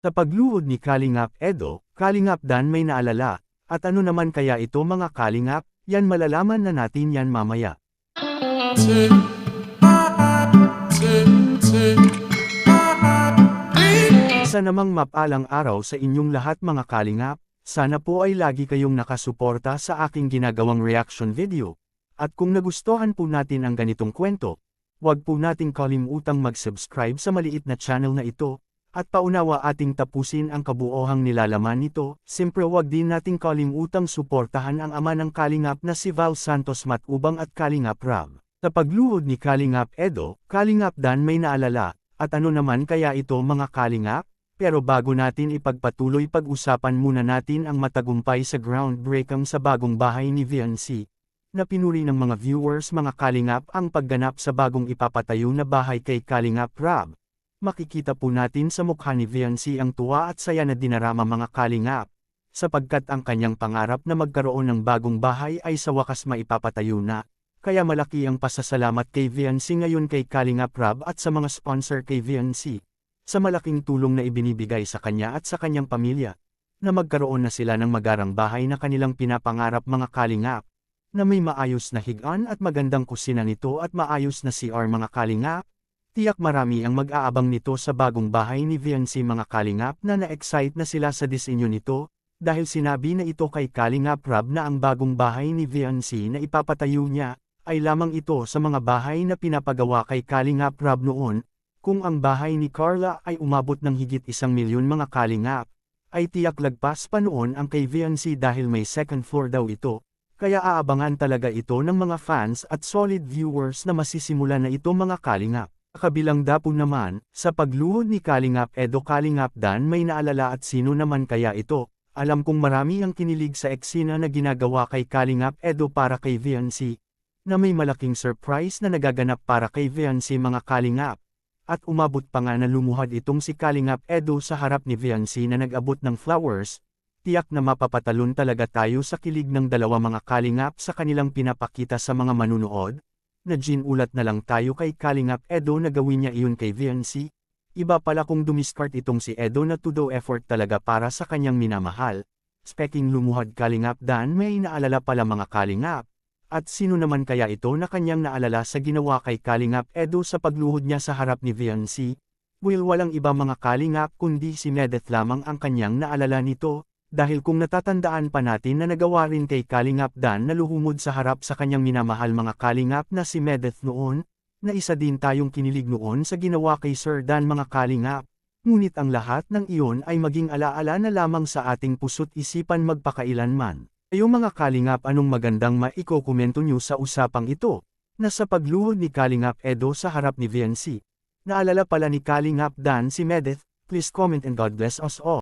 Sa pagluhod ni Kalingap Edo, Kalingap Dan may naalala, at ano naman kaya ito mga Kalingap, yan malalaman na natin yan mamaya. Isa namang mapalang araw sa inyong lahat mga Kalingap, sana po ay lagi kayong nakasuporta sa aking ginagawang reaction video. At kung nagustuhan po natin ang ganitong kwento, huwag po nating kalimutang mag-subscribe sa maliit na channel na ito, at paunawa ating tapusin ang kabuohang nilalaman nito. Siyempre huwag din nating kalimutang suportahan ang ama ng Kalingap na si Val Santos Matubang at Kalingap Rab. Sa pagluhod ni Kalingap Edo, Kalingap Dan may naalala, at ano naman kaya ito mga Kalingap? Pero bago natin ipagpatuloy pag-usapan muna natin ang matagumpay sa groundbreaking sa bagong bahay ni VNC. Na pinuri ng mga viewers mga Kalingap ang pagganap sa bagong ipapatayo na bahay kay Kalingap Rab. Makikita po natin sa mukha ni VNC ang tuwa at saya na dinarama mga Kalingap. Sapagkat ang kanyang pangarap na magkaroon ng bagong bahay ay sa wakas maipapatayo na. Kaya malaki ang pasasalamat kay VNC ngayon kay Kalingap Rab at sa mga sponsor kay VNC. Sa malaking tulong na ibinibigay sa kanya at sa kanyang pamilya. Na magkaroon na sila ng magarang bahay na kanilang pinapangarap mga Kalingap. Na may maayos na higaan at magandang kusina nito at maayos na CR mga Kalingap. Tiyak marami ang mag-aabang nito sa bagong bahay ni VNC mga Kalingap na na-excite na sila sa disenyo nito, dahil sinabi na ito kay Kalingap Rab na ang bagong bahay ni VNC na ipapatayo niya, ay lamang ito sa mga bahay na pinapagawa kay Kalingap Rab noon. Kung ang bahay ni Carla ay umabot ng higit 1 milyon mga Kalingap, ay tiyak lagpas pa noon ang kay VNC dahil may second floor daw ito. Kaya aabangan talaga ito ng mga fans at solid viewers na masisimula na ito mga Kalingap. Kabilang dapo naman, sa pagluhod ni Kalingap Edo Kalingap Dan may naalala at sino naman kaya ito. Alam kong marami ang kinilig sa eksena na ginagawa kay Kalingap Edo para kay VNC. Na may malaking surprise na nagaganap para kay VNC mga Kalingap. At umabot pa nga na lumuhad itong si Kalingap Edo sa harap ni VNC na nag-abot ng flowers. Tiyak na mapapatalon talaga tayo sa kilig ng dalawa mga Kalingap sa kanilang pinapakita sa mga manunood. Na ginulat na lang tayo kay Kalingap Edo na gawin niya iyon kay VNC. Iba pala kung dumiskart itong si Edo na to-do effort talaga para sa kanyang minamahal. Speaking lumuhad Kalingap Dan may naalala pala mga Kalingap. At sino naman kaya ito na kanyang naalala sa ginawa kay Kalingap Edo sa pagluhod niya sa harap ni VNC? Well walang iba mga Kalingap kundi si Medeth lamang ang kanyang naalala nito. Dahil kung natatandaan pa natin na nagawa rin kay Kalingap Dan na luhumod sa harap sa kanyang minamahal mga Kalingap na si Medeth noon, na isa din tayong kinilig noon sa ginawa kay Sir Dan mga Kalingap. Ngunit ang lahat ng iyon ay maging alaala na lamang sa ating puso't isipan magpakailanman. Kayo mga Kalingap anong magandang maikokomento nyo sa usapang ito, na sa pagluhod ni Kalingap Edo sa harap ni VNC. Naalala pala ni Kalingap Dan si Medeth, please comment and God bless us all.